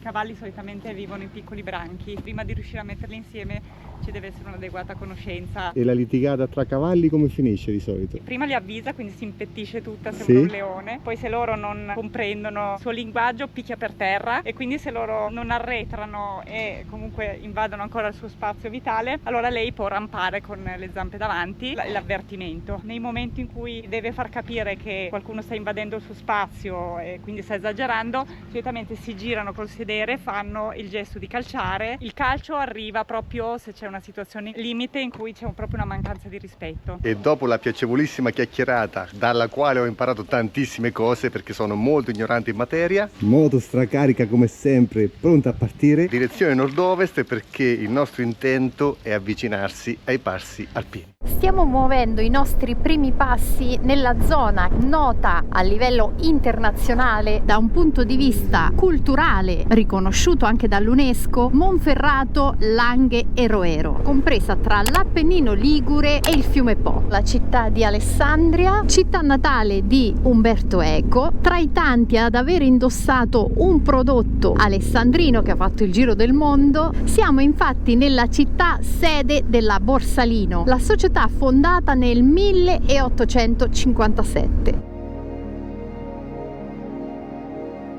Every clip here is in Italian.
I cavalli solitamente vivono in piccoli branchi, prima di riuscire a metterli insieme ci deve essere un'adeguata conoscenza. E la litigata tra cavalli come finisce di solito? Prima li avvisa, quindi si impettisce tutta, Sì. sembra un leone, poi se loro non comprendono il suo linguaggio picchia per terra, e quindi se loro non arretrano e comunque invadono ancora il suo spazio vitale, allora lei può rampare con le zampe davanti, l'avvertimento. Nei momenti in cui deve far capire che qualcuno sta invadendo il suo spazio e quindi sta esagerando, solitamente si girano col sedere, fanno il gesto di calciare. Il calcio arriva proprio se c'è una situazione limite in cui c'è proprio una mancanza di rispetto. E dopo la piacevolissima chiacchierata, dalla quale ho imparato tantissime cose perché sono molto ignorante in materia, moto stracarica come sempre, pronta a partire, direzione nord-ovest, perché il nostro intento è avvicinarsi ai passi alpini. Stiamo muovendo i nostri primi passi nella zona nota a livello internazionale da un punto di vista culturale, riconosciuto anche dall'UNESCO, Monferrato, Langhe e Roero, compresa tra l'Appennino Ligure e il fiume Po. La città di Alessandria, città natale di Umberto Eco, tra i tanti ad aver indossato un prodotto alessandrino che ha fatto il giro del mondo. Siamo infatti nella città sede della Borsalino, la società fondata nel 1857.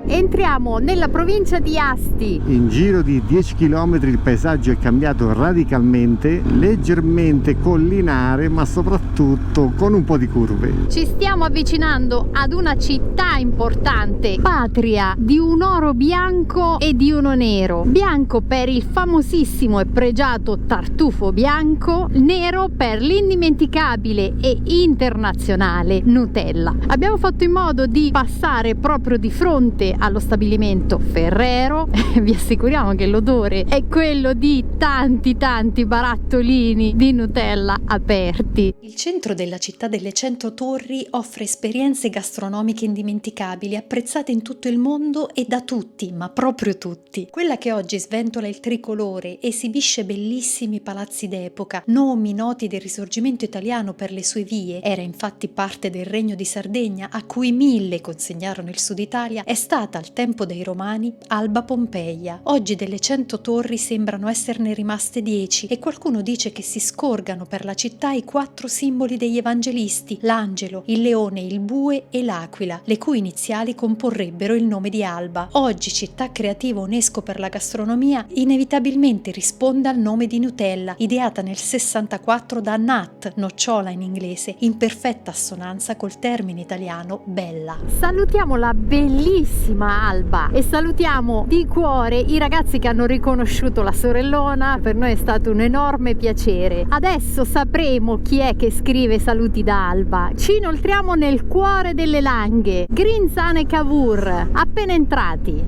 Entriamo nella provincia di Asti. In giro di 10 km il paesaggio è cambiato radicalmente, leggermente collinare, ma soprattutto con un po' di curve. Ci stiamo avvicinando ad una città importante, patria di un oro bianco e di uno nero. Bianco per il famosissimo e pregiato tartufo bianco, nero per l'indimenticabile e internazionale Nutella. Abbiamo fatto in modo di passare proprio di fronte allo stabilimento Ferrero. Vi assicuriamo che l'odore è quello di tanti barattolini di Nutella aperti. Il centro della città delle 100 torri offre esperienze gastronomiche indimenticabili, apprezzate in tutto il mondo e da tutti, ma proprio tutti. Quella che oggi sventola il tricolore, esibisce bellissimi palazzi d'epoca, nomi noti del risorgimento italiano per le sue vie, era infatti parte del Regno di Sardegna, a cui 1000 consegnarono il Sud Italia, è stata al tempo dei Romani Alba Pompeia. Oggi delle 100 torri sembrano esserne rimaste 10 e qualcuno dice che si scorgano per la città i 4 simboli degli evangelisti, l'angelo, il leone, il bue e l'aquila, le cui iniziali comporrebbero il nome di Alba. Oggi città creativa UNESCO per la gastronomia inevitabilmente risponde al nome di Nutella, ideata nel 64 da nut, nocciola in inglese, in perfetta assonanza col termine italiano bella. Salutiamo la bellissima Alba e salutiamo di cuore i ragazzi che hanno riconosciuto la sorellona. Per noi è stato un enorme piacere. Adesso sapremo chi è che scrive saluti da Alba. Ci inoltriamo nel cuore delle Langhe, Grinzane Cavour, appena entrati.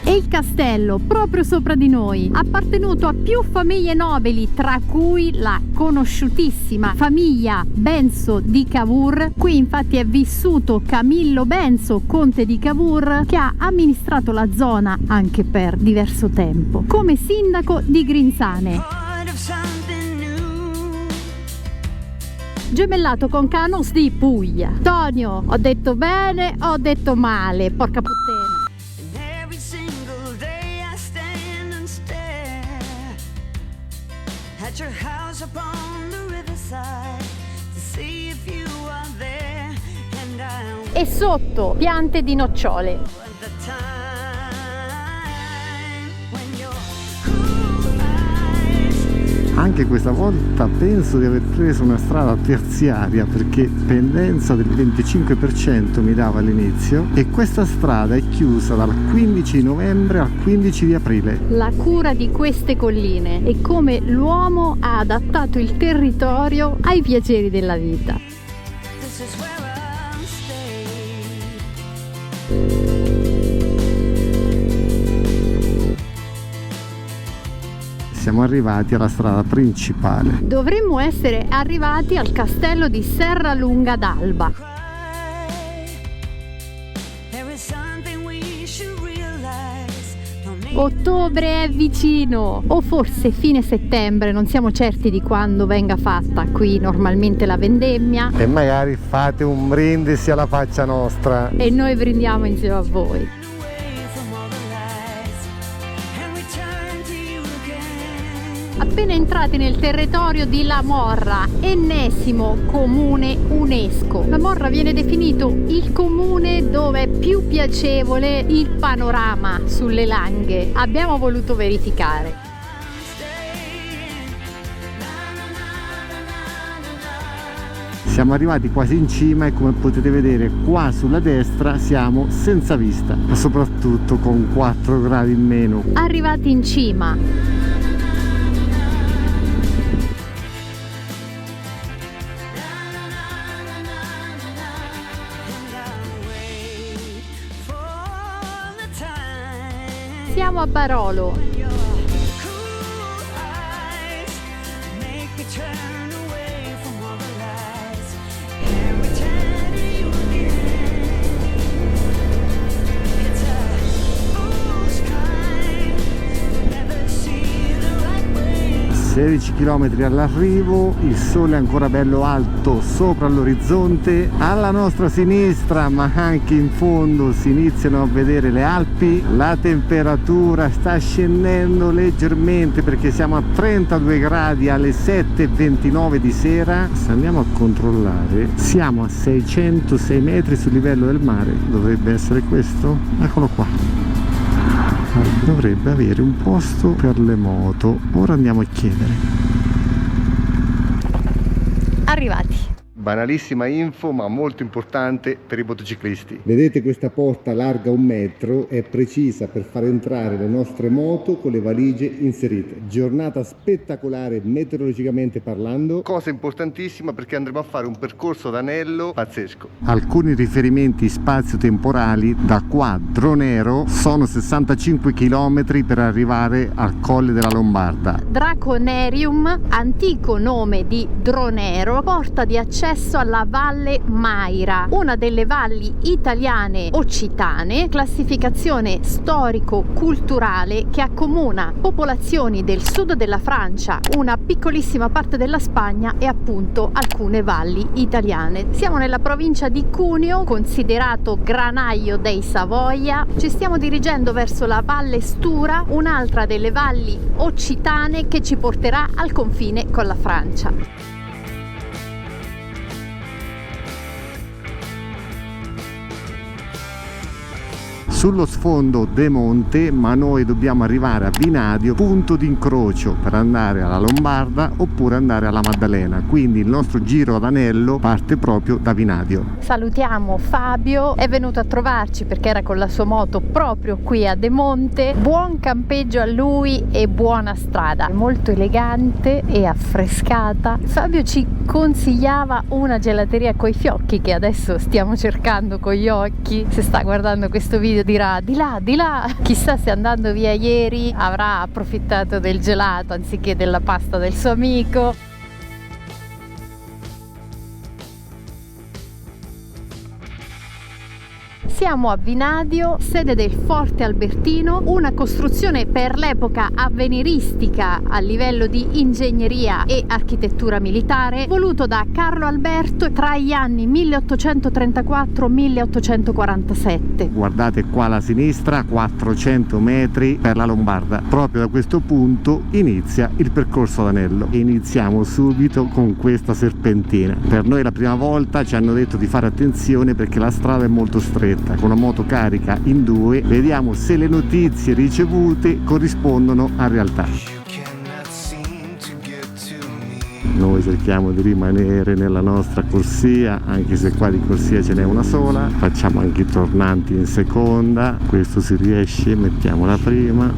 E il castello, proprio sopra di noi, appartenuto a più famiglie nobili, tra cui la conosciutissima famiglia Benso di Cavour. Qui infatti è vissuto Camillo Benso, conte di Cavour, che ha amministrato la zona anche per diverso tempo come sindaco di Grinzane. Gemellato con Canos di Puglia. Tonio, ho detto bene, ho detto male, porca puttana. At your house upon the riverside to see if you are there, and I E sotto piante di nocciole. want the time when your cool eyes. Anche questa volta penso di aver preso una strada terziaria, perché pendenza del 25% mi dava all'inizio, e questa strada è chiusa dal 15 novembre al 15 di aprile. La cura di queste colline e come l'uomo ha adattato il territorio ai piaceri della vita. This is where I'll stay. Siamo arrivati alla strada principale. Dovremmo essere arrivati al castello di Serralunga d'Alba. There is something we should realize. Don't Ottobre è vicino, o forse fine settembre, non siamo certi di quando venga fatta qui normalmente la vendemmia. E magari fate un brindisi alla faccia nostra. E noi brindiamo insieme a voi. away from all the lies and return to you again. Appena entrati nel territorio di La Morra, ennesimo comune UNESCO. La Morra viene definito il comune dove è più piacevole il panorama sulle Langhe. Abbiamo voluto verificare. Siamo arrivati quasi in cima e come potete vedere qua sulla destra siamo senza vista, ma soprattutto con 4 gradi in meno. Arrivati in cima, siamo a Barolo. Your cool eyes make me turn away from all the lies and return to you again. It's a fool's crime, never see the right way. 16 km all'arrivo, il sole è ancora bello alto sopra l'orizzonte. Alla nostra sinistra, ma anche in fondo, si iniziano a vedere le Alpi. La temperatura sta scendendo leggermente perché siamo a 32 gradi alle 7:29 di sera. Se andiamo a controllare, siamo a 606 metri sul livello del mare. Dovrebbe essere questo? Eccolo qua. Dovrebbe avere un posto per le moto. Ora andiamo a chiedere. Arrivati. Banalissima info ma molto importante per i motociclisti. Vedete questa porta larga 1 metro, è precisa per far entrare le nostre moto con le valigie inserite. Giornata spettacolare meteorologicamente parlando, cosa importantissima perché andremo a fare un percorso d'anello pazzesco. Alcuni riferimenti spazio-temporali: da qua Dronero sono 65 km per arrivare al Colle della Lombarda. Draconerium, antico nome di Dronero, porta di accesso alla Valle Maira, una delle valli italiane occitane, classificazione storico-culturale che accomuna popolazioni del sud della Francia, una piccolissima parte della Spagna e appunto alcune valli italiane. Siamo nella provincia di Cuneo, considerato granaio dei Savoia. Ci stiamo dirigendo verso la Valle Stura, un'altra delle valli occitane che ci porterà al confine con la Francia. Sullo sfondo De Monte, ma noi dobbiamo arrivare a Vinadio, punto di incrocio per andare alla Lombarda oppure andare alla Maddalena, quindi il nostro giro ad anello parte proprio da Vinadio. Salutiamo Fabio, è venuto a trovarci perché era con la sua moto proprio qui a De Monte. Buon campeggio a lui e buona strada, molto elegante e affrescata. Fabio ci consigliava una gelateria coi fiocchi che adesso stiamo cercando con gli occhi. Se sta guardando questo video dirà di là, di là. Chissà se andando via ieri avrà approfittato del gelato anziché della pasta del suo amico. Siamo a Vinadio, sede del Forte Albertino, una costruzione per l'epoca avveniristica a livello di ingegneria e architettura militare, voluto da Carlo Alberto tra gli anni 1834-1847. Guardate qua alla sinistra, 400 metri per la Lombarda. Proprio da questo punto inizia il percorso d'anello. Iniziamo subito con questa serpentina. Per noi la prima volta ci hanno detto di fare attenzione perché la strada è molto stretta. Con una moto carica in 2, vediamo se le notizie ricevute corrispondono a realtà. Noi cerchiamo di rimanere nella nostra corsia, anche se qua di corsia ce n'è una sola. Facciamo anche i tornanti in seconda, questo si riesce, mettiamo la prima.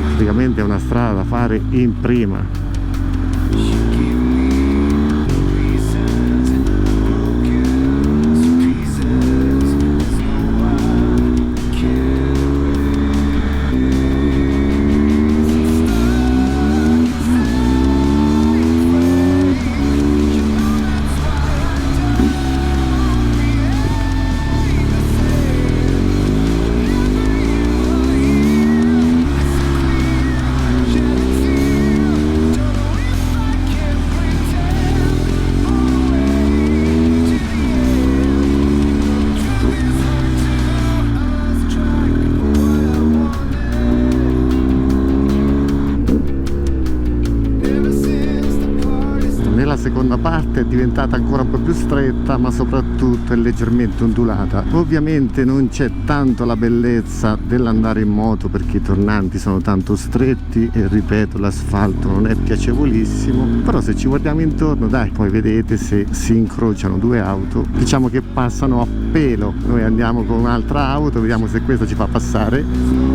Praticamente è una strada da fare in prima. seconda parte è diventata ancora un po' più stretta, ma soprattutto è leggermente ondulata. Ovviamente non c'è tanto la bellezza dell'andare in moto perché i tornanti sono tanto stretti e ripeto, l'asfalto non è piacevolissimo, però se ci guardiamo intorno, dai, poi vedete se si incrociano due auto, diciamo che passano a pelo. Noi andiamo con un'altra auto, vediamo se questa ci fa passare.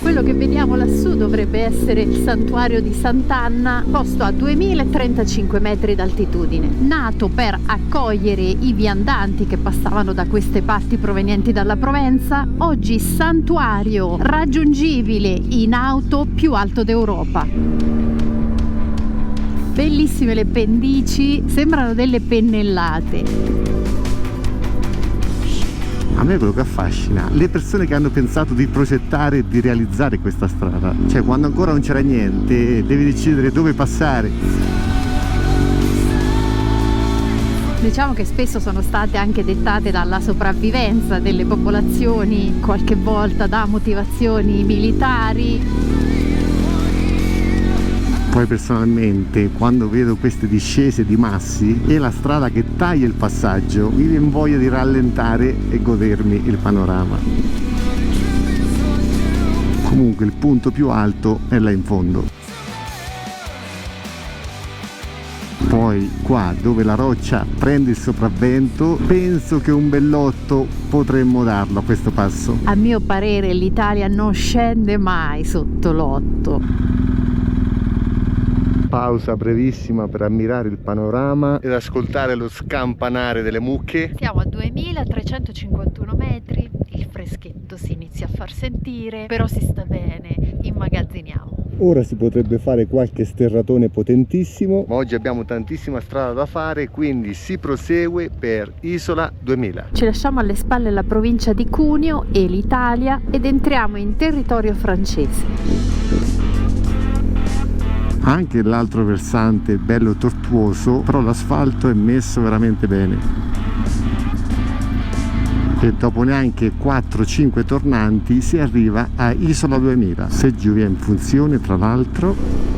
Quello che vediamo lassù dovrebbe essere il santuario di Sant'Anna, posto a 2035 metri d'altitudine, nato per accogliere i viandanti che passavano da queste parti provenienti dalla Provenza. Oggi santuario raggiungibile in auto più alto d'Europa. Bellissime le pendici, sembrano delle pennellate. A me quello che affascina le persone che hanno pensato di progettare e di realizzare questa strada, cioè quando ancora non c'era niente devi decidere dove passare. Diciamo che spesso sono state anche dettate dalla sopravvivenza delle popolazioni, qualche volta da motivazioni militari. Poi personalmente quando vedo queste discese di massi e la strada che taglia il passaggio mi viene voglia di rallentare e godermi il panorama. Comunque il punto più alto è là in fondo. Poi qua dove la roccia prende il sopravvento penso che un bell'otto potremmo darlo a questo passo. A mio parere l'Italia non scende mai sotto l'8. Pausa brevissima per ammirare il panorama ed ascoltare lo scampanare delle mucche. Siamo a 2351 metri, il freschetto si inizia a far sentire, però si sta bene, immagazziniamo. Ora si potrebbe fare qualche sterratone potentissimo, ma oggi abbiamo tantissima strada da fare, quindi si prosegue per Isola 2000. Ci lasciamo alle spalle la provincia di Cuneo e l'Italia ed entriamo in territorio francese. Anche l'altro versante è bello tortuoso, però l'asfalto è messo veramente bene. E dopo neanche 4-5 tornanti si arriva a Isola 2000. Se giù è in funzione, tra l'altro.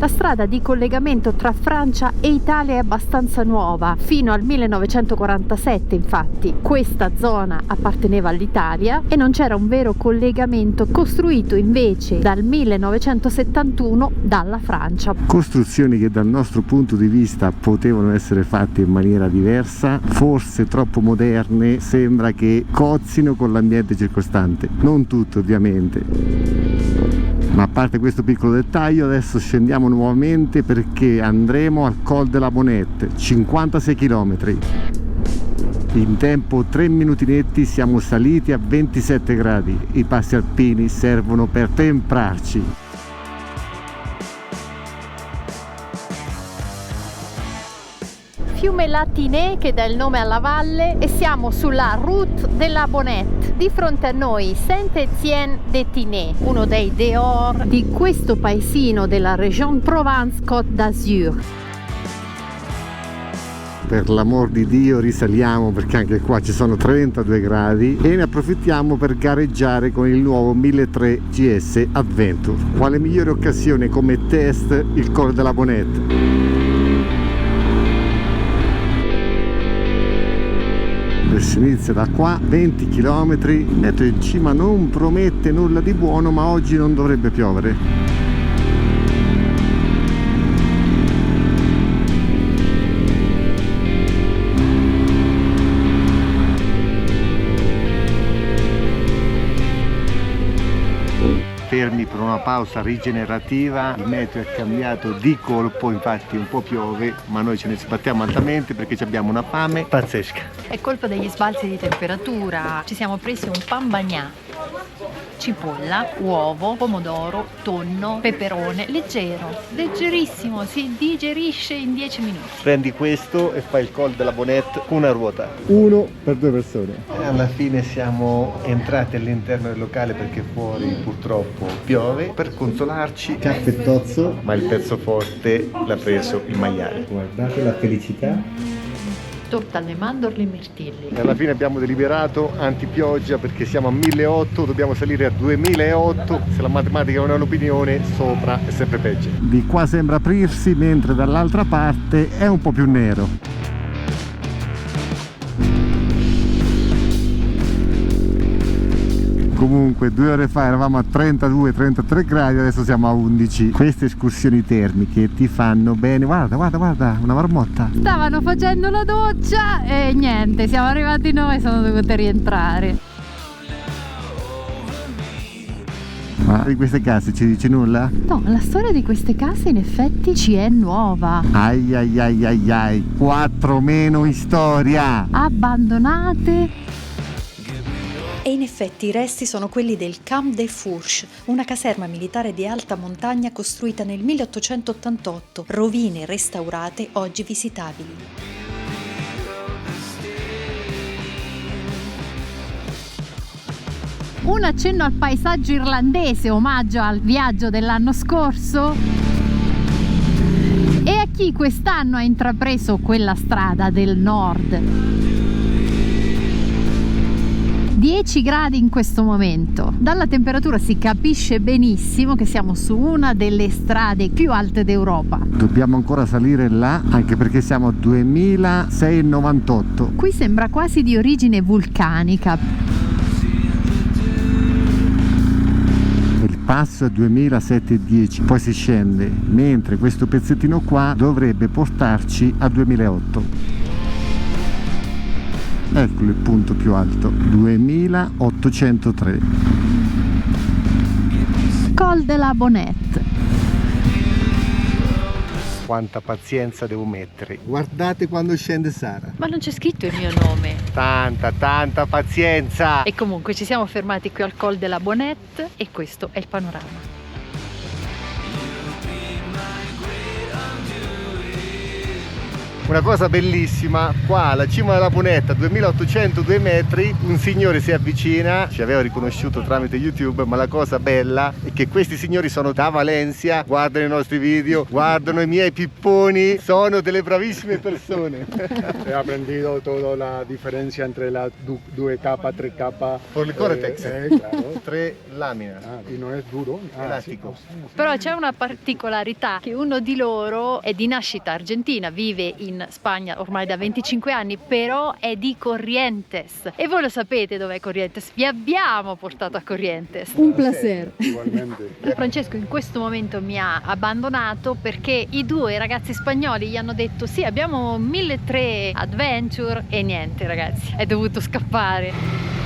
La strada di collegamento tra Francia e Italia è abbastanza nuova, fino al 1947 infatti questa zona apparteneva all'Italia e non c'era un vero collegamento costruito invece dal 1971 dalla Francia. Costruzioni che dal nostro punto di vista potevano essere fatte in maniera diversa, forse troppo moderne, sembra che cozzino con l'ambiente circostante. Non tutto ovviamente. Ma a parte questo piccolo dettaglio, adesso scendiamo nuovamente perché andremo al Col de la Bonette, 56 km. In tempo 3 minuti netti siamo saliti a 27 gradi. I passi alpini servono per temprarci. Fiume Latinè che dà il nome alla valle e siamo sulla Route de la Bonette. Di fronte a noi Saint-Étienne-d'Étinay, uno dei dehors di questo paesino della Région Provence-Côte d'Azur. Per l'amor di Dio risaliamo perché anche qua ci sono 32 gradi e ne approfittiamo per gareggiare con il nuovo 1300 GS Adventure. Quale migliore occasione come test il Col de la Bonette? Si inizia da qua, 20 km, metro in cima non promette nulla di buono, ma oggi non dovrebbe piovere. Fermi per una pausa rigenerativa, il meteo è cambiato di colpo, infatti un po' piove, ma noi ce ne sbattiamo altamente perché abbiamo una fame pazzesca. È colpa degli sbalzi di temperatura, ci siamo presi un pan bagnà. Cipolla, uovo, pomodoro, tonno, peperone, leggero, leggerissimo, si digerisce in 10 minuti. Prendi questo e fai il col della Bonette con una ruota. 1 per 2 persone. E alla fine siamo entrati all'interno del locale perché fuori purtroppo piove. Per consolarci, caffettozzo, ma il pezzo forte l'ha preso il maiale. Guardate la felicità. Torta alle mandorle e mirtilli. E alla fine abbiamo deliberato antipioggia perché siamo a 1800, dobbiamo salire a 2008. Se la matematica non è un'opinione, sopra è sempre peggio. Di qua sembra aprirsi, mentre dall'altra parte è un po' più nero. Comunque 2 ore fa eravamo a 32-33 gradi, adesso siamo a 11. Queste escursioni termiche ti fanno bene. Guarda, guarda, guarda, una marmotta. Stavano facendo la doccia e niente, siamo arrivati noi e sono dovute rientrare. Ma di queste case ci dice nulla? No, la storia di queste case in effetti ci è nuova. Ai ai ai ai ai, 4 meno in storia. Abbandonate. E in effetti i resti sono quelli del Camp des Fourches, una caserma militare di alta montagna costruita nel 1888, rovine restaurate oggi visitabili. Un accenno al paesaggio irlandese, omaggio al viaggio dell'anno scorso. E a chi quest'anno ha intrapreso quella strada del nord. 10 gradi in questo momento. Dalla temperatura si capisce benissimo che siamo su una delle strade più alte d'Europa. Dobbiamo ancora salire là, anche perché siamo a 2698. Qui sembra quasi di origine vulcanica. Il passo è 2710, poi si scende, mentre questo pezzettino qua dovrebbe portarci a 2008. Eccolo il punto più alto, 2803. Col de la Bonette. Quanta pazienza devo mettere. Guardate quando scende Sara. Ma non c'è scritto il mio nome. Tanta pazienza. E comunque ci siamo fermati qui al Col de la Bonette e questo è il panorama. Una cosa bellissima, qua alla cima della Bonetta, 2802 metri, un signore si avvicina, ci aveva riconosciuto tramite YouTube, ma la cosa bella è che questi signori sono da Valencia, guardano i nostri video, guardano i miei pipponi, sono delle bravissime persone. He aprendido toda la differenza entre la 2K, 3K. Por il Gore-Tex, claro. 3 lamina. Y no es duro. Elastico. Però c'è una particolarità, che uno di loro è di nascita argentina, vive in Spagna ormai da 25 anni, però è di Corrientes. E voi lo sapete dov'è Corrientes? Vi abbiamo portato a Corrientes. Un placer. Igualmente. Francesco in questo momento mi ha abbandonato perché i due ragazzi spagnoli gli hanno detto sì, abbiamo 1300 adventure e niente ragazzi, è dovuto scappare.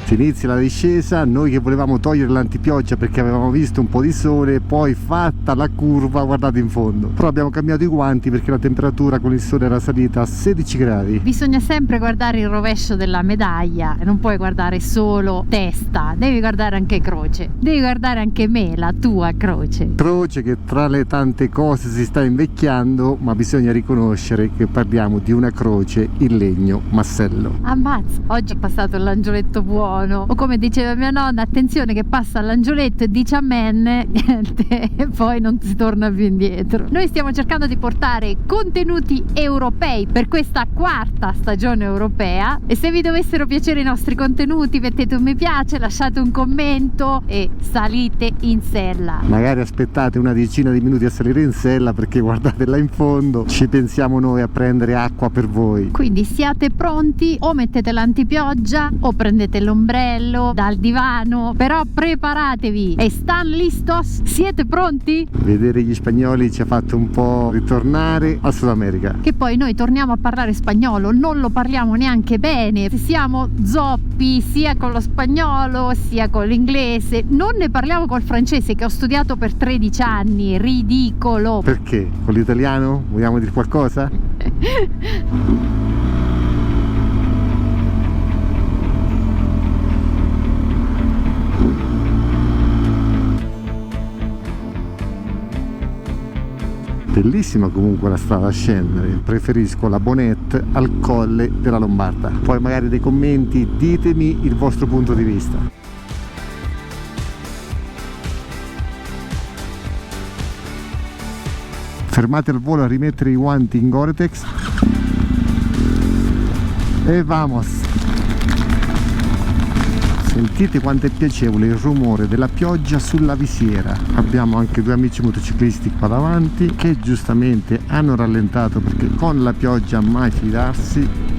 Si inizia la discesa, noi che volevamo togliere l'antipioggia perché avevamo visto un po' di sole, poi fatta la curva, guardate in fondo. Però abbiamo cambiato i guanti perché la temperatura con il sole era salita a 16 gradi. Bisogna sempre guardare il rovescio della medaglia, non puoi guardare solo testa, devi guardare anche croce, devi guardare anche me, la tua croce. Croce che tra le tante cose si sta invecchiando, ma bisogna riconoscere che parliamo di una croce in legno massello. Ammazza, oggi è passato l'angioletto buono. O come diceva mia nonna, attenzione che passa l'angioletto e dice amen e poi non si torna più indietro. Noi stiamo cercando di portare contenuti europei per questa quarta stagione europea e se vi dovessero piacere i nostri contenuti mettete un mi piace, lasciate un commento e salite in sella. Magari aspettate una decina di minuti a salire in sella perché guardate là in fondo, ci pensiamo noi a prendere acqua per voi. Quindi siate pronti, o mettete l'antipioggia o prendete l'ombrello dal divano, però preparatevi. E stan listos? Siete pronti? Vedere gli spagnoli ci ha fatto un po' ritornare al Sud America. Che poi noi torniamo a parlare spagnolo, non lo parliamo neanche bene, siamo zoppi sia con lo spagnolo sia con l'inglese, non ne parliamo col francese che ho studiato per 13 anni, ridicolo. Perché? Con l'italiano? Vogliamo dire qualcosa? Bellissima comunque la strada a scendere, preferisco la Bonette al Colle della Lombarda. Poi magari nei commenti ditemi il vostro punto di vista. Fermate al volo a rimettere i guanti in Gore-Tex e vamos! Sentite quanto è piacevole il rumore della pioggia sulla visiera. Abbiamo anche due amici motociclisti qua davanti che giustamente hanno rallentato perché con la pioggia mai fidarsi.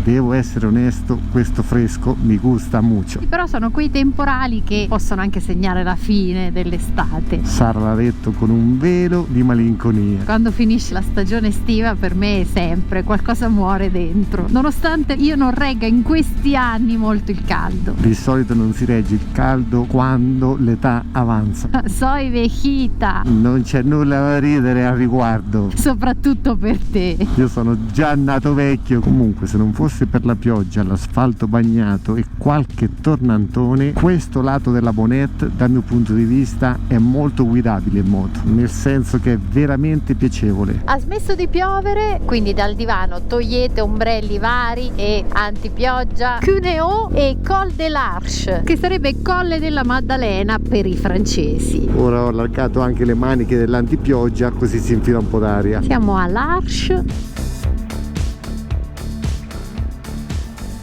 Devo essere onesto, questo fresco mi gusta molto. Però sono quei temporali che possono anche segnare la fine dell'estate. Sara l'ha detto con un velo di malinconia. Quando finisce la stagione estiva per me è sempre qualcosa muore dentro, nonostante io non regga in questi anni molto il caldo. Di solito non si regge il caldo quando l'età avanza. Soy vecchita, Non c'è nulla da ridere al riguardo. soprattutto per te. Io sono già nato vecchio. Comunque, se non fosse per la pioggia, l'asfalto bagnato e qualche tornantone, questo lato della Bonette dal mio punto di vista è molto guidabile in moto, nel senso che è veramente piacevole. Ha smesso di piovere, quindi dal divano togliete ombrelli vari e antipioggia. Cuneo e Col de l'Arche, che sarebbe Colle della Maddalena per i francesi. Ora ho allargato anche le maniche dell'antipioggia così si infila un po' d'aria. Siamo all'Arche.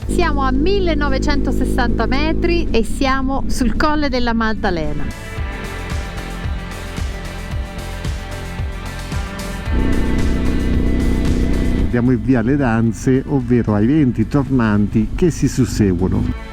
Siamo a 1960 metri e siamo sul Colle della Maddalena. Abbiamo il via Le Danze, ovvero ai venti tornanti che si susseguono.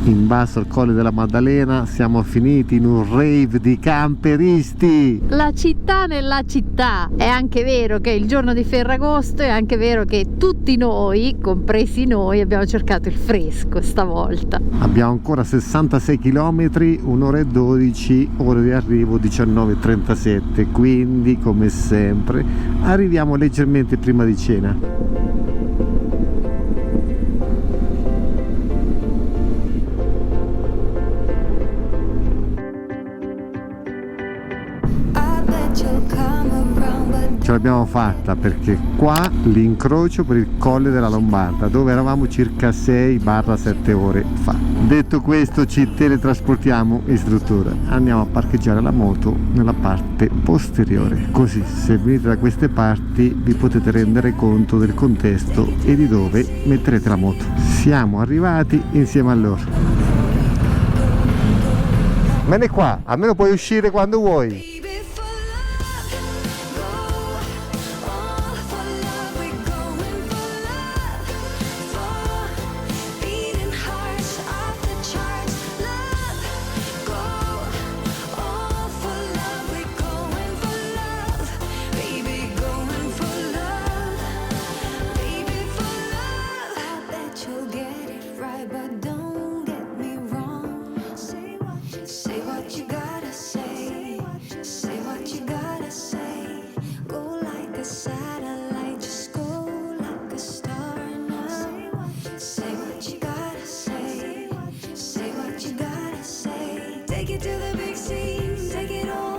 In basso al Colle della Maddalena siamo finiti in un rave di camperisti. La città nella città. È anche vero che è il giorno di Ferragosto, è anche vero che tutti noi, compresi noi, abbiamo cercato il fresco stavolta. Abbiamo ancora 66 km, 1 ora e 12, ore di arrivo 19:37, quindi come sempre arriviamo leggermente prima di cena. Ce l'abbiamo fatta perché qua l'incrocio per il Colle della Lombarda, dove eravamo circa 6-7 ore fa. Detto questo, ci teletrasportiamo in struttura, andiamo a parcheggiare la moto nella parte posteriore, così se venite da queste parti vi potete rendere conto del contesto e di dove metterete la moto. Siamo arrivati insieme a loro. Vieni qua, almeno puoi uscire quando vuoi. Take it to the big scene, take it all.